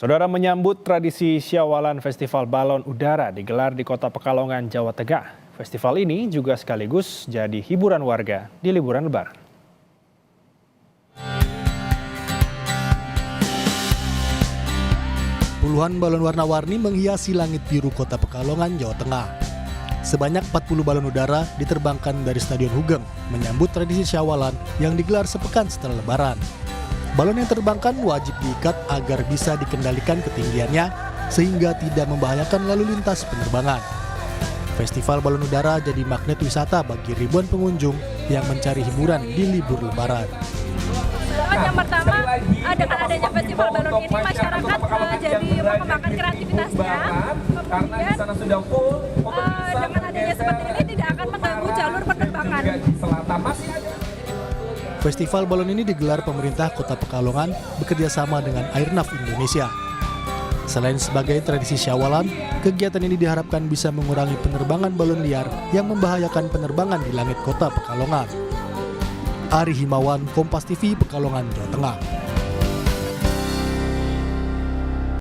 Saudara, menyambut tradisi Syawalan Festival Balon Udara digelar di Kota Pekalongan, Jawa Tengah. Festival ini juga sekaligus jadi hiburan warga di liburan Lebaran. Puluhan balon warna-warni menghiasi langit biru Kota Pekalongan, Jawa Tengah. Sebanyak 40 balon udara diterbangkan dari Stadion Hugeng menyambut tradisi Syawalan yang digelar sepekan setelah Lebaran. Balon yang terbangkan wajib diikat agar bisa dikendalikan ketinggiannya sehingga tidak membahayakan lalu lintas penerbangan. Festival balon udara jadi magnet wisata bagi ribuan pengunjung yang mencari hiburan di libur Lebaran. Yang pertama, dengan adanya festival balon ini masyarakat jadi mengembangkan kreativitasnya. Kemudian dengan adanya seperti ini tidak akan mengganggu jalur penerbangan. Festival balon ini digelar pemerintah Kota Pekalongan bekerjasama dengan Airnav Indonesia. Selain sebagai tradisi Syawalan, kegiatan ini diharapkan bisa mengurangi penerbangan balon liar yang membahayakan penerbangan di langit Kota Pekalongan. Ari Himawan, Kompas TV, Pekalongan, Jawa Tengah.